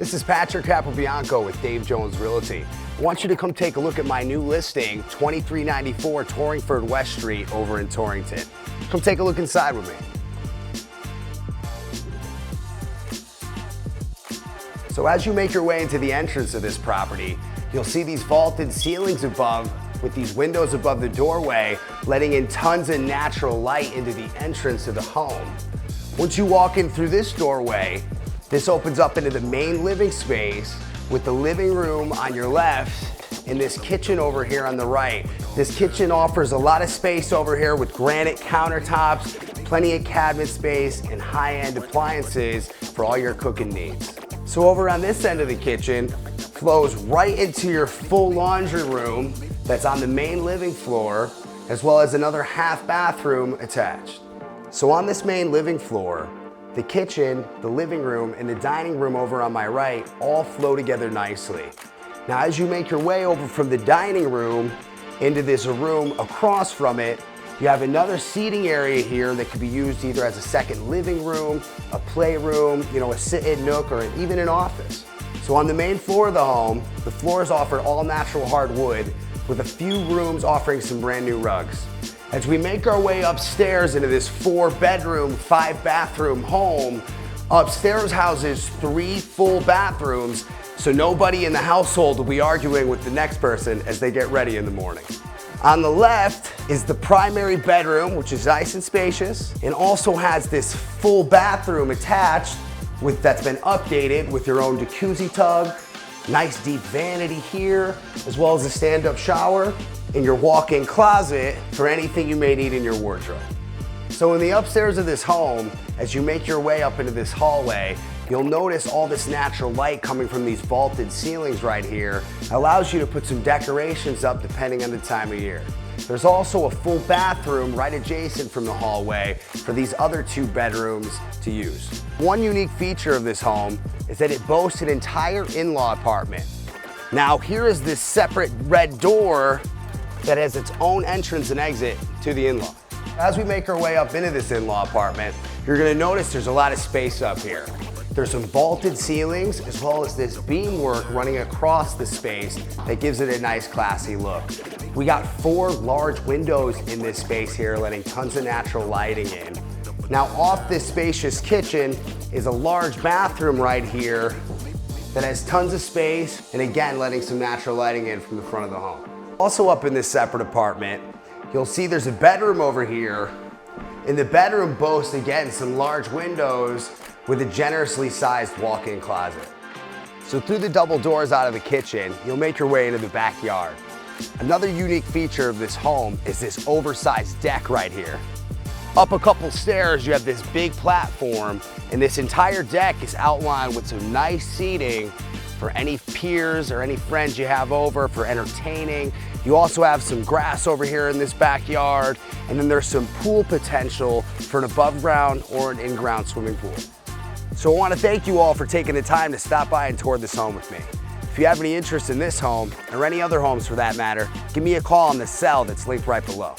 This is Patrick Capobianco with Dave Jones Realty. I want you to come take a look at my new listing, 2394 Torringford West Street over in Torrington. Come take a look inside with me. So as you make your way into the entrance of this property, you'll see these vaulted ceilings above with these windows above the doorway, letting in tons of natural light into the entrance of the home. Once you walk in through this doorway, this opens up into the main living space with the living room on your left and this kitchen over here on the right. This kitchen offers a lot of space over here with granite countertops, plenty of cabinet space, and high-end appliances for all your cooking needs. So over on this end of the kitchen flows right into your full laundry room that's on the main living floor, as well as another half bathroom attached. So on this main living floor, the kitchen, the living room, and the dining room over on my right all flow together nicely. Now as you make your way over from the dining room into this room across from it, you have another seating area here that could be used either as a second living room, a playroom, a sit-in nook, or even an office. So on the main floor of the home, the floors offer all natural hardwood with a few rooms offering some brand new rugs. As we make our way upstairs into this 4-bedroom, 5-bathroom home, upstairs houses 3 full bathrooms, so nobody in the household will be arguing with the next person as they get ready in the morning. On the left is the primary bedroom, which is nice and spacious, and also has this full bathroom attached that's been updated with your own jacuzzi tub, nice deep vanity here, as well as a stand-up shower, and your walk-in closet for anything you may need in your wardrobe. So in the upstairs of this home, as you make your way up into this hallway, you'll notice all this natural light coming from these vaulted ceilings right here allows you to put some decorations up depending on the time of year. There's also a full bathroom right adjacent from the hallway for these other 2 bedrooms to use. One unique feature of this home is that it boasts an entire in-law apartment. Now here is this separate red door that has its own entrance and exit to the in-law. As we make our way up into this in-law apartment, you're gonna notice there's a lot of space up here. There's some vaulted ceilings as well as this beamwork running across the space that gives it a nice classy look. We got 4 large windows in this space here, letting tons of natural lighting in. Now off this spacious kitchen is a large bathroom right here that has tons of space and again letting some natural lighting in from the front of the home. Also up in this separate apartment, you'll see there's a bedroom over here, and the bedroom boasts again some large windows with a generously sized walk-in closet. So through the double doors out of the kitchen, you'll make your way into the backyard. Another unique feature of this home is this oversized deck right here. Up a couple stairs, you have this big platform, and this entire deck is outlined with some nice seating for any peers or any friends you have over for entertaining. You also have some grass over here in this backyard, and then there's some pool potential for an above ground or an in-ground swimming pool. So I want to thank you all for taking the time to stop by and tour this home with me. If you have any interest in this home, or any other homes for that matter, give me a call on the cell that's linked right below.